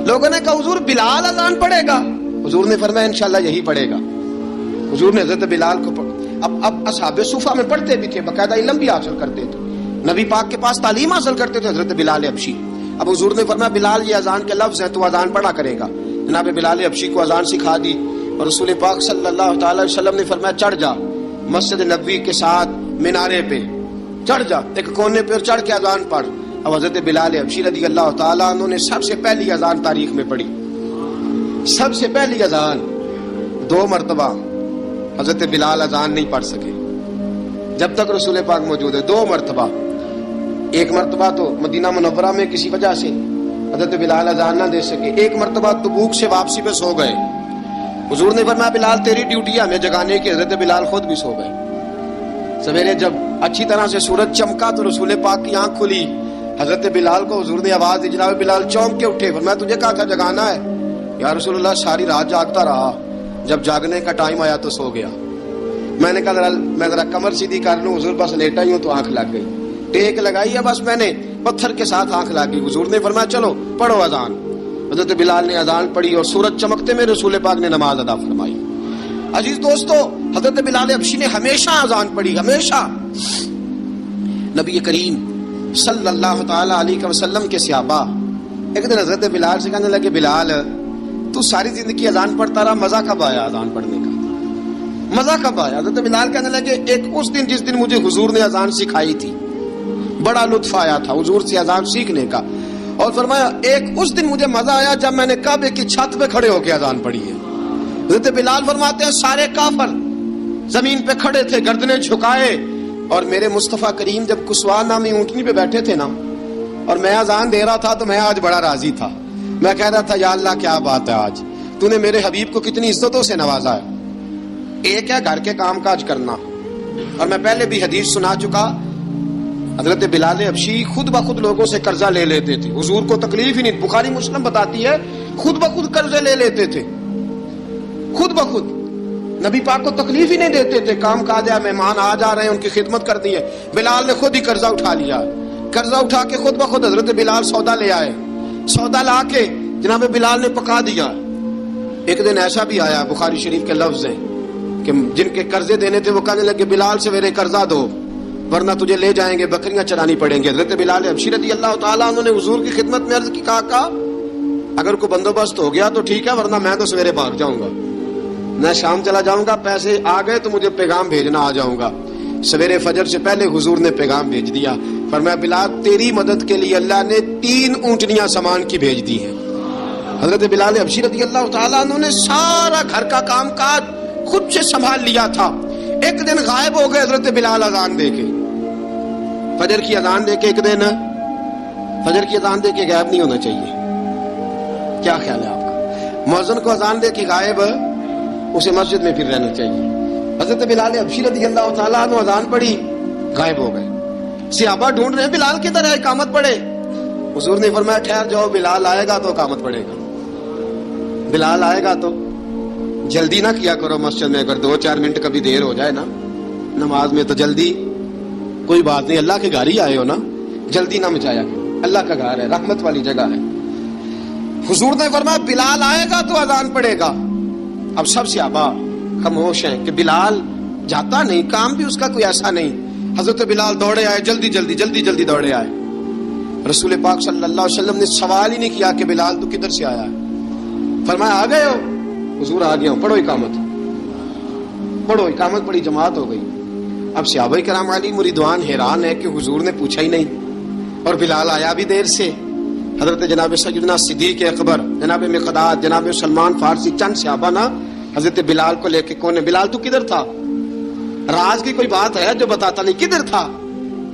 لوگوں نے کہا حضور بلال اذان پڑھے گا؟ حضور نے فرمایا انشاءاللہ یہی پڑھے گا. حضور نے حضرت بلال کو اب اصحاب صفہ میں پڑھتے بھی تھے, باقاعدہ علم بھی حاصل کرتے تھے, نبی پاک کے پاس تعلیم حاصل کرتے تھے حضرت بلال حبشی. اب حضور نے فرمایا بلال یہ اذان کے لفظ ہیں تو اذان پڑھا کرے گا. جناب بلال حبشی کو اذان سکھا دی اور رسول پاک صلی اللہ تعالی علیہ وسلم نے فرمایا چڑھ جا مسجد نبوی کے ساتھ مینارے پہ, چڑھ جا ایک کونے پہ اور چڑھ کے اذان پڑھ. اب حضرت بلال حبشی رضی اللہ تعالیٰ عنہ نے سب سے پہلی اذان تاریخ میں پڑھی. سب سے پہلی اذان 2 مرتبہ حضرت بلال اذان نہیں پڑھ سکے جب تک رسول پاک موجود ہے. 2 مرتبہ. ایک مرتبہ تو مدینہ منورہ میں کسی وجہ سے حضرت بلال اذان نہ دے سکے. ایک مرتبہ تبوک سے واپسی پہ سو گئے. حضور نے فرمایا بلال تیری ڈیوٹی ہے ہمیں جگانے کی. حضرت بلال خود بھی سو گئے. سویرے جب اچھی طرح سے سورج چمکا تو رسول پاک کی آنکھ کھلی. حضرت بلال کو حضور نے آواز دی. جناب بلال چونک کے اٹھے. فرمایا تجھے کہا تھا جگانا ہے. یا رسول اللہ ساری رات جاگتا رہا, جب جاگنے کا ٹائم آیا تو سو گیا. میں نے کہا میں ذرا کمر سیدھی کر لوں. حضور بس لیٹا ہی ہوں تو آنکھ لگ گئی. ٹیک لگائی ہے بس میں نے, پتھر کے ساتھ آنکھ لگ گئی. حضور نے فرمایا چلو پڑھو اذان. حضرت بلال نے اذان پڑھی اور سورج چمکتے میں رسول پاک نے نماز ادا فرمائی. عزیز دوستو, حضرت بلال حبشی نے ہمیشہ اذان پڑھی, ہمیشہ. نبی کریم صلی اللہ تعالی علیہ وسلم کے صحابہ ایک دن حضرت بلال سے کہنے لگے بلال تو ساری زندگی اذان پڑھتا رہا, مزہ کب آیا اذان پڑھنے کا, مزہ کب آیا؟ حضرت بلال کہنے لگے ایک اس دن جس دن مجھے حضور نے اذان سکھائی تھی, بڑا لطف آیا تھا حضور سے اذان سیکھنے کا. اور فرمایا ایک اس دن مجھے مزہ آیا جب میں نے کعبے کی چھت پہ کھڑے ہو کے اذان پڑھی ہے. حضرت بلال فرماتے ہیں سارے کافر زمین پہ کھڑے تھے گردنیں جھکائے, اور میرے مصطفیٰ کریم جب کسوا نامی اونٹنی پہ بیٹھے تھے نا اور میں اذان دے رہا تھا تو میں آج بڑا راضی تھا. میں کہہ رہا تھا یا اللہ کیا بات ہے, آج تو نے میرے حبیب کو کتنی عزتوں سے نوازا ہے. ایک ہے گھر کے کام کاج کرنا, اور میں پہلے بھی حدیث سنا چکا, حضرت بلال حبشی خود بخود لوگوں سے قرضہ لے لیتے تھے. حضور کو تکلیف ہی نہیں, بخاری مسلم بتاتی ہے خود بخود قرضے لے لیتے تھے, خود بخود. نبی پاک کو تکلیف ہی نہیں دیتے تھے. کام کاج ہے, مہمان آ جا رہے ہیں, ان کی خدمت کرنی ہے. بلال نے خود ہی قرضہ اٹھا لیا. قرضہ اٹھا کے خود بخود حضرت بلال سودا لے آئے. سودا لا کے جناب بلال نے پکا دیا. ایک دن ایسا بھی آیا, بخاری شریف کے لفظ ہیں کہ جن کے قرضے دینے تھے وہ کہنے لگے بلال سے میرے قرضہ دو ورنہ تجھے لے جائیں گے, بکریاں چرانی پڑیں گے. حضرت بلال حبشی رضی اللہ تعالیٰ عنہ نے حضور کی خدمت میں عرض کی, کہا اگر کوئی بندوبست ہو گیا تو ٹھیک ہے ورنہ میں تو سویرے بھاگ جاؤں گا, میں شام چلا جاؤں گا, پیسے آ گئے تو مجھے پیغام بھیجنا, آ جاؤں گا. سویرے فجر سے پہلے حضور نے پیغام بھیج دیا. فرمایا بلال تیری مدد کے لیے اللہ نے 3 اونٹنیاں سامان کی بھیج دی ہیں. حضرت بلال حبشی رضی اللہ تعالیٰ عنہ نے سارا گھر کا کام کاج خود سے سنبھال لیا تھا. ایک دن غائب ہو گئے حضرت بلال اذان دے کے, فجر کی اذان دے کے. ایک دن فجر کی اذان دے کے غائب نہیں ہونا چاہیے. کیا خیال ہے آپ کا؟ مؤذن کو اذان دے کے غائب, اسے مسجد میں پھر رہنا چاہیے. حضرت بلال حبشی رضی اللہ تعالیٰ عنہ اذان پڑھی, غائب ہو گئے. صحابہ ڈھونڈ رہے ہیں بلال کدھر ہے, اقامت پڑھے. حضور نے فرمایا ٹھہر جاؤ, بلال آئے گا تو اقامت پڑھے گا. بلال آئے گا تو جلدی نہ کیا کرو مسجد میں. اگر 2-4 منٹ کبھی دیر ہو جائے نا نماز میں تو جلدی کوئی بات نہیں, اللہ کے گھر ہی آئے ہو نا, جلدی نہ مچایا کرو. اللہ کا گھر ہے, رحمت والی جگہ ہے. حضور نے فرمایا بلال آئے گا تو اذان پڑھے گا. اب سب صحابہ خاموش ہیں کہ بلال جاتا نہیں, کام بھی اس کا کوئی ایسا نہیں. حضرت بلال دوڑے آئے, جلدی دوڑے آئے. رسول پاک صلی اللہ علیہ وسلم نے سوال ہی نہیں کیا کہ بلال تو کدھر سے آیا ہے. فرمایا آ گئے ہو؟ حضور آ گیا ہوں. پڑھو اقامت, پڑھو. اقامت پڑھی, جماعت ہو گئی. اب صحابہ کرام علی مریدوان حیران ہے کہ حضور نے پوچھا ہی نہیں اور بلال آیا بھی دیر سے. حضرت جناب سیدنا صدیق اکبر, جناب مقداد, جناب سلمان فارسی, چند صحابہ نا حضرت بلال کو لے کے, کون ہے بلال تو کدھر تھا, راز کی کوئی بات ہے جو بتاتا نہیں, کدھر تھا.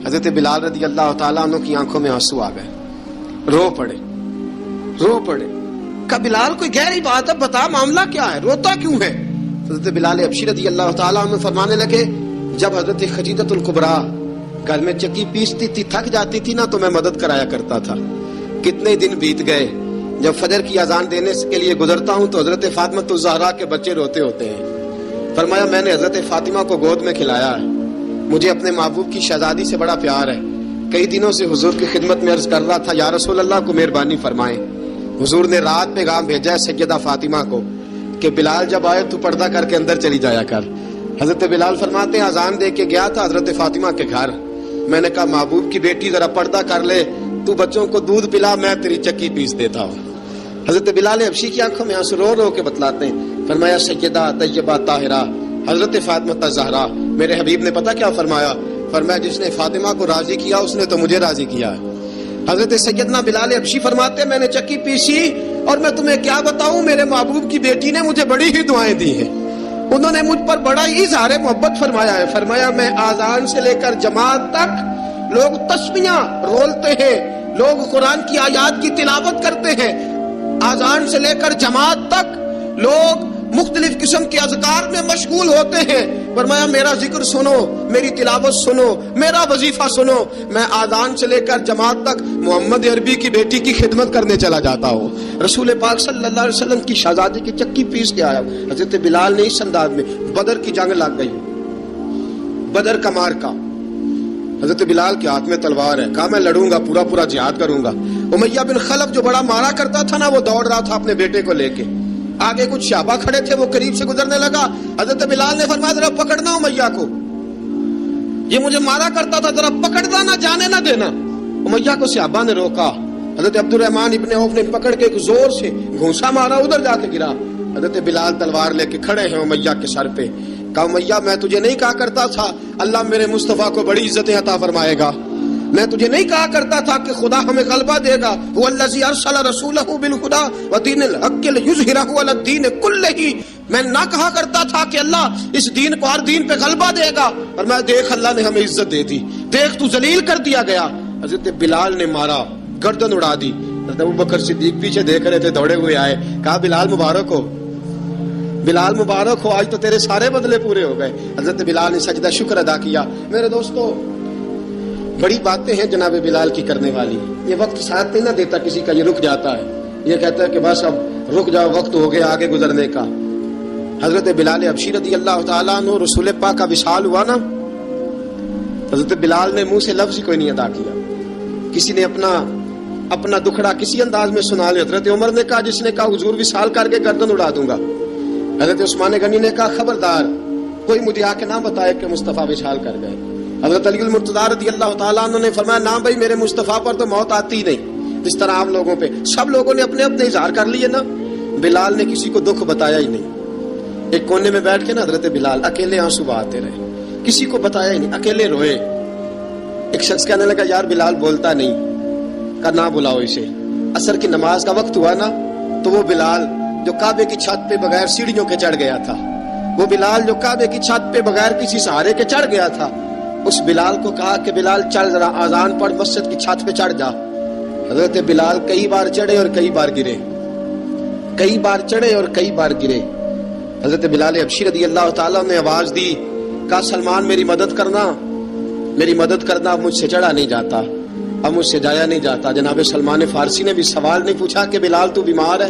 حضرت بلال رضی اللہ تعالیٰ عنہ کی آنکھوں میں آنسو آ گئے, رو پڑے. کہ بلال کوئی گہری بات ہے, بتا معاملہ کیا ہے, روتا کیوں ہے. حضرت بلال حبشی رضی اللہ تعالیٰ عنہ فرمانے لگے جب حضرت خدیجۃ الکبریٰ گھر میں چکی پیستی تھی, تھک جاتی تھی نا تو میں مدد کرایا کرتا تھا. کتنے دن بیت گئے, جب فجر کی اذان دینے کے لیے گزرتا ہوں تو حضرت فاطمہ الزہرا کے بچے روتے ہوتے ہیں. فرمایا میں نے حضرت فاطمہ کو گود میں کھلایا ہے, مجھے اپنے محبوب کی شہزادی سے بڑا پیار ہے. کئی دنوں سے حضور کی خدمت میں عرض کر رہا تھا یا رسول اللہ کو مہربانی فرمائیں. حضور نے رات پیغام بھیجا ہے سیدہ فاطمہ کو کہ بلال جب آئے تو پردہ کر کے اندر چلی جایا کر. حضرت بلال فرماتے ہیں اذان دے کے گیا تھا حضرت فاطمہ کے گھر, میں نے کہا محبوب کی بیٹی ذرا پردہ کر لے, تو بچوں کو دودھ پلا, میں تیری چکی پیس دیتا ہوں. حضرت بلال حبشی کی آنکھوں میں آنسو رو کے بتلاتے ہیں. فرمایا سیدہ طیبہ طاہرہ حضرت فاطمہ الزہرا, میرے حبیب نے پتہ کیا فرمایا, فرمایا جس نے فاطمہ کو راضی کیا اس نے تو مجھے راضی کیا ہے. حضرت سیدنا بلال حبشی فرماتے میں نے چکی پیسی اور میں تمہیں کیا بتاؤں، میرے محبوب کی بیٹی نے مجھے بڑی ہی دعائیں دی ہیں، انہوں نے مجھ پر بڑا ہی اظہار محبت فرمایا ہے۔ فرمایا میں آذان سے لے کر جماعت تک لوگ تسبیحاں رولتے ہیں، لوگ قرآن کی آیات کی تلاوت کرتے ہیں، آذان سے لے کر جماعت تک لوگ مختلف قسم کے اذکار میں مشغول ہوتے ہیں۔ فرمایا میرا ذکر سنو، میری تلاوت سنو، میرا وظیفہ سنو، میں آذان سے لے کر جماعت تک محمد عربی کی بیٹی کی خدمت کرنے چلا جاتا ہوں۔ رسول پاک صلی اللہ علیہ وسلم کی شہزادی کی چکی پیس کے آیا۔ حضرت بلال نے اس انداز میں، بدر کی جنگ لگ گئی، بدر کا مارکا، حضرت بلال کے ہاتھ میں تلوار ہے، کہا میں لڑوں گا، پورا جہاد کروں گا۔ امیہ بن خلف جو بڑا مارا کرتا تھا نا، وہ دوڑ رہا تھا اپنے بیٹے کو لے کے، آگے کچھ صحابہ کھڑے تھے، وہ قریب سے گزرنے لگا، حضرت بلال نے فرمایا ذرا پکڑنا امیہ کو، یہ مجھے مارا کرتا تھا، ذرا پکڑنا، نہ جانے نہ دینا۔ امیہ کو صحابہ نے روکا، حضرت عبد الرحمن ابن عوف نے پکڑ کے ایک زور سے گھونسا مارا، ادھر جا کے گرا۔ حضرت بلال تلوار لے کے کھڑے ہیں امیہ کے سر پہ، کہا امیہ میں تجھے نہیں کہا کرتا تھا اللہ میرے مصطفیٰ کو بڑی عزتیں عطا فرمائے گا، میں تجھے نہیں کہا کرتا تھا کہ خدا ہمیں غلبہ دے گا، هو الذی ارسل رسولہ بالہدی ودین الحق لیظہرہ علی الدین کلہ، میں نہ کہا کرتا تھا کہ اللہ اس دین کو ہر دین پہ غلبہ دے گا، اور میں دیکھ اللہ نے ہمیں عزت دے دی، دیکھ تو ذلیل کر دیا گیا۔ حضرت بلال نے مارا، گردن اڑا دی۔ حضرت ابوبکر صدیق پیچھے دیکھ رہے تھے، دوڑے ہوئے آئے، کہا بلال مبارک ہو، بلال مبارک ہو، آج تو تیرے سارے بدلے پورے ہو گئے۔ حضرت بلال نے سجدہ شکر ادا کیا۔ میرے دوستو بڑی باتیں ہیں جناب بلال کی کرنے والی، یہ وقت ساتھ نہیں نہ دیتا کسی کا، یہ رک جاتا ہے، یہ کہتا ہے کہ بس اب رک جاؤ، وقت ہو گیا آگے گزرنے کا۔ حضرت بلال حبشی رضی اللہ تعالیٰ عنہ، رسول پاک کا وصال ہوا نا، حضرت بلال نے منہ سے لفظ ہی کوئی نہیں ادا کیا، کسی نے اپنا دکھڑا کسی انداز میں سنا لیا۔ حضرت عمر نے کہا، جس نے کہا حضور وصال کر کے گردن اڑا دوں گا۔ حضرت عثمان غنی نے کہا خبردار کوئی مجھے آ کے نہ بتائے کہ مصطفیٰ وصال کر گئے۔ حضرت علی المرتضیٰ رضی اللہ تعالیٰ عنہ نے فرمایا نہ بھائی میرے مصطفیٰ پر تو موت آتی نہیں، جس طرح عام لوگوں پہ سب لوگوں نے اپنے اپنے اظہار کر لیے نا، بلال نے کسی کو دکھ بتایا ہی نہیں۔ ایک کونے میں بیٹھ کے نا حضرت بلال اکیلے آنسو بہاتے رہے، کسی کو بتایا ہی نہیں، اکیلے روئے۔ ایک شخص کہنے لگا یار بلال بولتا نہیں، کہا نہ بلاؤ اسے۔ عصر کی نماز کا وقت ہوا نا، تو وہ بلال جو کعبے کی چھت پہ بغیر سیڑھیوں کے چڑھ گیا تھا، وہ بلال جو کعبے کی چھت پہ بغیر کسی سہارے کے چڑھ گیا تھا، اس بلال کو کہا کہ بلال چل ذرا آذان پڑھ، مسجد کی چھت پہ چڑھ جا۔ حضرت بلال کئی بار چڑھے اور کئی بار گرے، کئی بار چڑھے اور کئی بار گرے۔ حضرت بلال حبشی رضی اللہ تعالیٰ نے آواز دی، کہا سلمان میری مدد کرنا، میری مدد کرنا، اب مجھ سے چڑھا نہیں جاتا، اب مجھ سے جایا نہیں جاتا۔ جناب سلمان فارسی نے بھی سوال نہیں پوچھا کہ بلال تو بیمار ہے،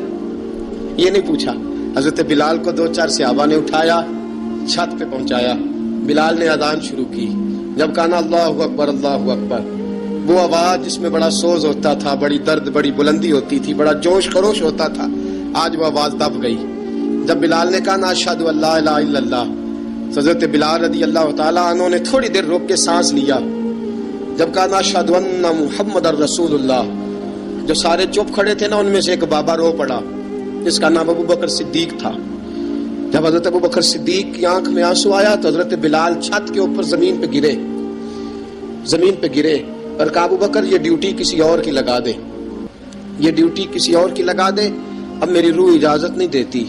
یہ نہیں پوچھا۔ حضرت بلال کو دو چار صحابہ نے اٹھایا، چھت پہ پہنچایا، بلال نے اذان شروع کی۔ جب کہا اللہ اکبر اللہ اکبر، وہ آواز جس میں بڑا سوز ہوتا تھا، بڑی درد، بڑی بلندی ہوتی تھی، بڑا جوش خروش ہوتا تھا، آج وہ آواز دب گئی۔ جب بلال نے کہا نا اشہد ان لا الہ الا اللہ، حضرت بلال رضی اللہ تعالیٰ عنہ نے تھوڑی دیر روک کے سانس لیا۔ جب کہا نا اشہد ان محمد الرسول اللہ، جو سارے چپ کھڑے تھے نا، ان میں سے ایک بابا رو پڑا جس کا نام ابوبکر صدیق تھا۔ جب حضرت ابوبکر صدیق کی آنکھ میں آنسو آیا تو حضرت بلال چھت کے اوپر زمین پہ گرے، زمین پہ گرے اور کہا ابوبکر یہ ڈیوٹی کسی اور کی لگا دے، یہ ڈیوٹی کسی اور کی لگا دے، اب میری روح اجازت نہیں دیتی،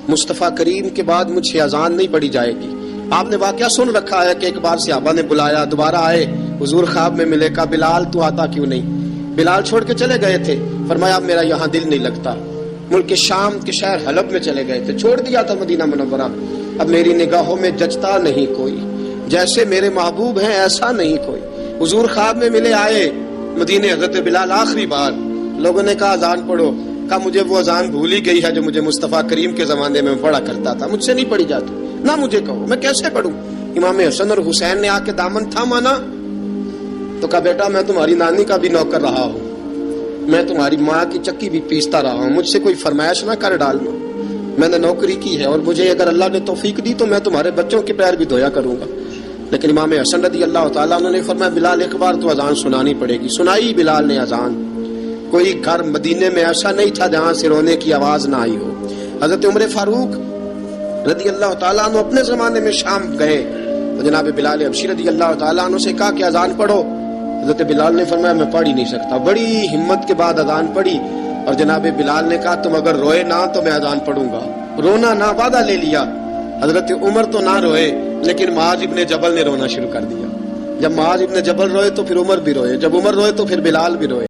مصطفیٰ کریم کے بعد مجھ سے اذان نہیں پڑھی جائے گی۔ آپ نے واقعہ سن رکھا ہے کہ ایک بار صحابہ نے بلایا، دوبارہ آئے، حضور خواب میں ملے، کہا بلال تو آتا کیوں نہیں؟ بلال چھوڑ کے چلے گئے تھے، فرمایا اب میرا یہاں دل نہیں لگتا، ملک شام کے شہر حلب میں چلے گئے تھے، چھوڑ دیا تھا مدینہ منورہ، اب میری نگاہوں میں جچتا نہیں کوئی، جیسے میرے محبوب ہیں ایسا نہیں کوئی۔ حضور خواب میں ملے، آئے مدینے، حضرت بلال آخری بار، لوگوں نے کہا اذان پڑھو، کہا مجھے وہ اذان بھول ہی گئی ہے جو مجھے مصطفیٰ کریم کے زمانے میں پڑھا کرتا تھا، مجھ سے نہیں پڑھی جاتی، نہ مجھے کہو، میں کیسے پڑھوں؟ امام حسن اور حسین نے آ کے دامن تھاما نا، تو کہا بیٹا میں تمہاری نانی کا بھی نوکر رہا ہوں، میں تمہاری ماں کی چکی بھی پیستا رہا ہوں، مجھ سے کوئی فرمائش نہ کر ڈالنا، میں نے نوکری کی ہے اور مجھے اگر اللہ نے توفیق دی تو میں تمہارے بچوں کے پیر بھی دھویا کروں گا۔ لیکن امام حسن رضی اللہ تعالیٰ عنہ نے فرمایا بلال ایک بار تو اذان سنانی پڑے گی۔ سنائی بلال نے اذان۔ کوئی گھر مدینے میں ایسا نہیں تھا جہاں سے رونے کی آواز نہ آئی ہو۔ حضرت عمر فاروق رضی اللہ تعالیٰ عنہ اپنے زمانے میں شام گئے تو جناب بلال حبشی رضی اللہ تعالیٰ عنہ سے کہا کہ اذان پڑھو، حضرت بلال نے فرمایا میں پڑھ ہی نہیں سکتا. بڑی ہمت کے بعد اذان پڑھی اور جناب بلال نے کہا تم اگر روئے نہ تو میں اذان پڑھوں گا. رونا نہ، وعدہ لے لیا. حضرت عمر تو نہ روئے لیکن معاذ ابن جبل نے رونا شروع کر دیا. جب معاذ ابن جبل روئے تو پھر عمر بھی روئے، جب عمر روئے تو پھر بلال بھی روئے.